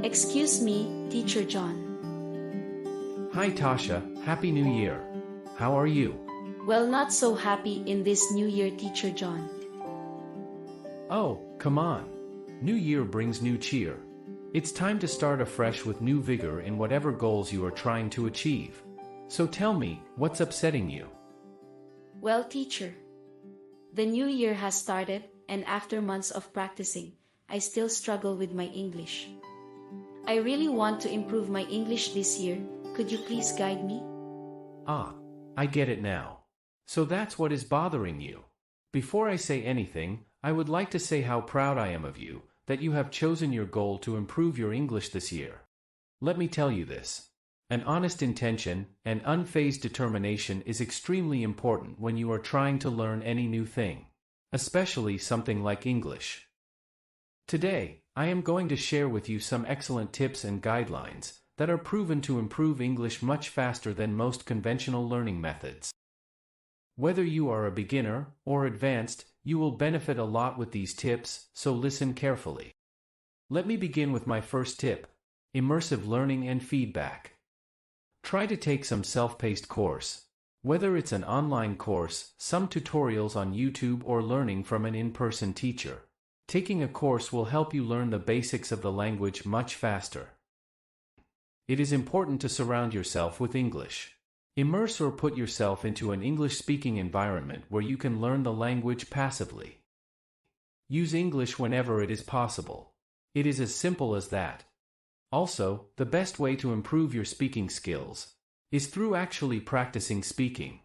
Excuse me, Teacher John. Hi Tasha, Happy New Year. How are you? Well, not so happy in this new year, Teacher John. Oh, come on. New year brings new cheer. It's time to start afresh with new vigor in whatever goals you are trying to achieve. So tell me, what's upsetting you? Well, teacher, the new year has started, and after months of practicing, I still struggle with my English. I really want to improve my English this year. Could you please guide me? Ah, I get it now. So that's what is bothering you. Before I say anything, I would like to say how proud I am of you, that you have chosen your goal to improve your English this year. Let me tell you this. An honest intention and unfazed determination is extremely important when you are trying to learn any new thing, especially something like English. Today, I am going to share with you some excellent tips and guidelines that are proven to improve English much faster than most conventional learning methods. Whether you are a beginner or advanced, you will benefit a lot with these tips, so listen carefully. Let me begin with my first tip: immersive learning and feedback. Try to take some self-paced course. Whether it's an online course, some tutorials on YouTube, or learning from an in-person teacher, taking a course will help you learn the basics of the language much faster. It is important to surround yourself with English. Immerse or put yourself into an English-speaking environment where you can learn the language passively. Use English whenever it is possible. It is as simple as that. Also, the best way to improve your speaking skills is through actually practicing speaking.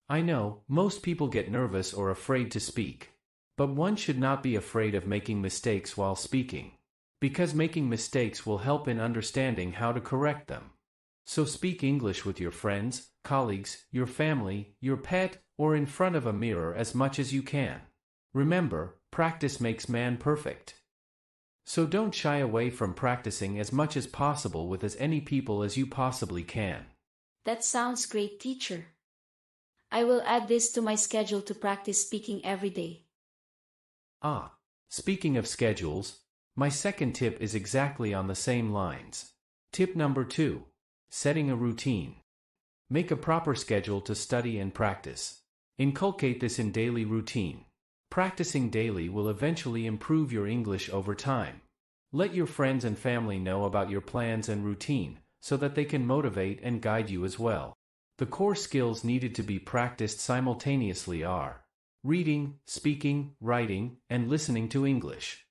I know, most people get nervous or afraid to speak, but one should not be afraid of making mistakes while speaking, because making mistakes will help in understanding how to correct them. So speak English with your friends, colleagues, your family, your pet, or in front of a mirror as much as you can. Remember, practice makes man perfect. So don't shy away from practicing as much as possible with as many people as you possibly can. That sounds great, teacher. I will add this to my schedule to practice speaking every day. Ah, speaking of schedules, my second tip is exactly on the same lines. Tip number 2. Setting a routine. Make a proper schedule to study and practice. Inculcate this in daily routine. Practicing daily will eventually improve your English over time. Let your friends and family know about your plans and routine, so that they can motivate and guide you as well. The core skills needed to be practiced simultaneously are reading, speaking, writing, and listening to English.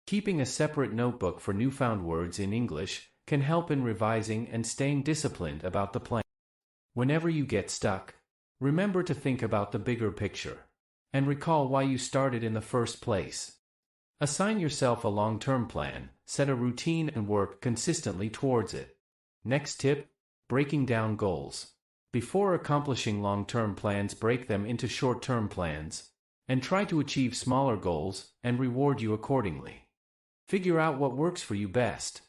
Keeping a separate notebook for newfound words in English can help in revising and staying disciplined about the plan. Whenever you get stuck, remember to think about the bigger picture and recall why you started in the first place. Assign yourself a long-term plan, set a routine, and work consistently towards it. Next tip: breaking down goals. Before accomplishing long-term plans, break them into short-term plans, and try to achieve smaller goals and reward you accordingly. Figure out what works for you best.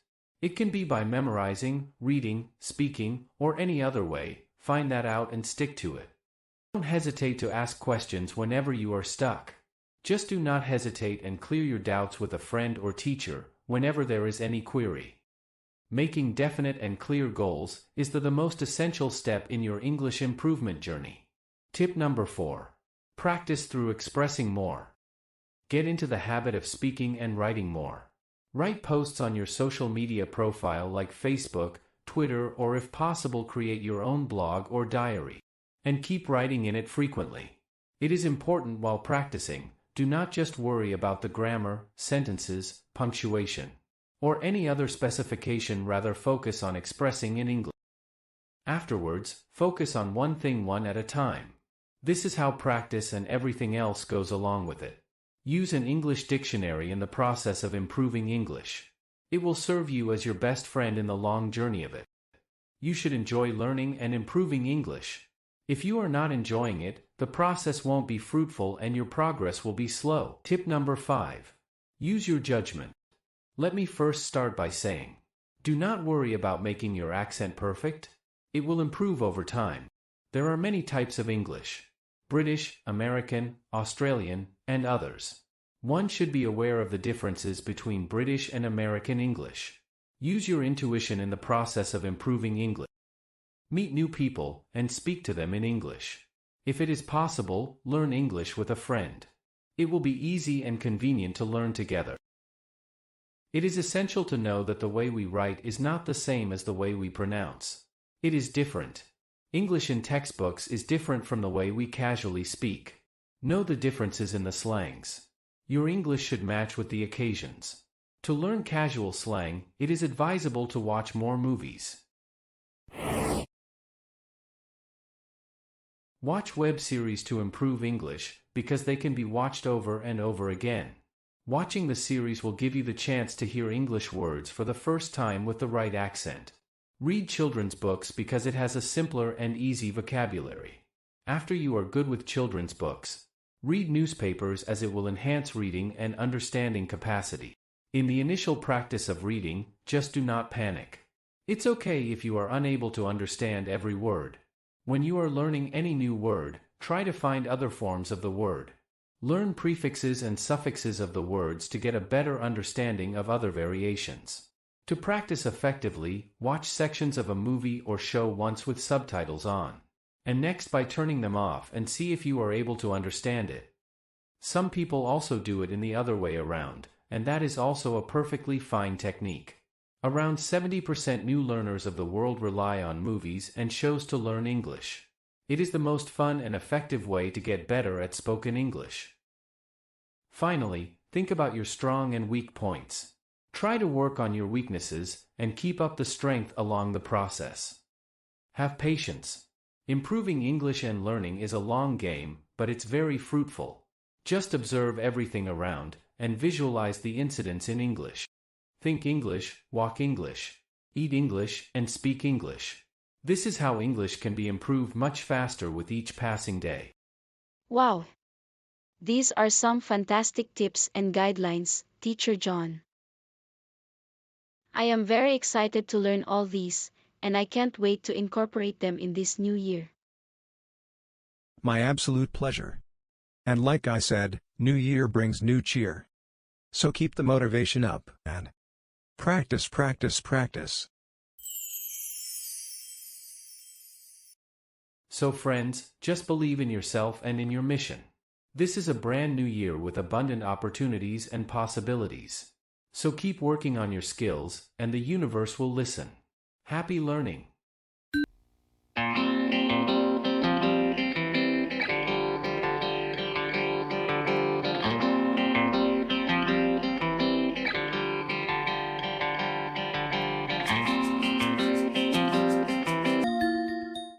It can be by memorizing, reading, speaking, or any other way. Find that out and stick to it. Don't hesitate to ask questions whenever you are stuck. Just do not hesitate and clear your doubts with a friend or teacher whenever there is any query. Making definite and clear goals is the most essential step in your English improvement journey. Tip number 4. Practice through expressing more. Get into the habit of speaking and writing more. Write posts on your social media profile like Facebook, Twitter, or if possible create your own blog or diary, and keep writing in it frequently. It is important while practicing. Do not just worry about the grammar, sentences, punctuation, or any other specification, rather focus on expressing in English. Afterwards, focus on one thing one at a time. This is how practice and everything else goes along with it. Use an English dictionary in the process of improving English. It will serve you as your best friend in the long journey of it. You should enjoy learning and improving English. If you are not enjoying it, the process won't be fruitful and your progress will be slow. Tip number 5. Use your judgment. Let me first start by saying, do not worry about making your accent perfect. It will improve over time. There are many types of English: British, American, Australian, and others. One should be aware of the differences between British and American English. Use your intuition in the process of improving English. Meet new people and speak to them in English. If it is possible, learn English with a friend. It will be easy and convenient to learn together. It is essential to know that the way we write is not the same as the way we pronounce. It is different. English in textbooks is different from the way we casually speak. Know the differences in the slangs. Your English should match with the occasions. To learn casual slang, it is advisable to watch more movies. Watch web series to improve English, because they can be watched over and over again. Watching the series will give you the chance to hear English words for the first time with the right accent. Read children's books because it has a simpler and easy vocabulary. After you are good with children's books, read newspapers as it will enhance reading and understanding capacity. In the initial practice of reading, just do not panic. It's okay if you are unable to understand every word. When you are learning any new word, try to find other forms of the word. Learn prefixes and suffixes of the words to get a better understanding of other variations. To practice effectively, watch sections of a movie or show once with subtitles on, and next by turning them off and see if you are able to understand it. Some people also do it in the other way around, and that is also a perfectly fine technique. Around 70% new learners of the world rely on movies and shows to learn English. It is the most fun and effective way to get better at spoken English. Finally, think about your strong and weak points. Try to work on your weaknesses and keep up the strength along the process. Have patience. Improving English and learning is a long game, but it's very fruitful. Just observe everything around and visualize the incidents in English. Think English, walk English, eat English, and speak English. This is how English can be improved much faster with each passing day. Wow! These are some fantastic tips and guidelines, Teacher John. I am very excited to learn all these, and I can't wait to incorporate them in this new year. My absolute pleasure. And like I said, new year brings new cheer. So keep the motivation up and practice, practice, practice. So friends, just believe in yourself and in your mission. This is a brand new year with abundant opportunities and possibilities. So keep working on your skills, and the universe will listen. Happy learning!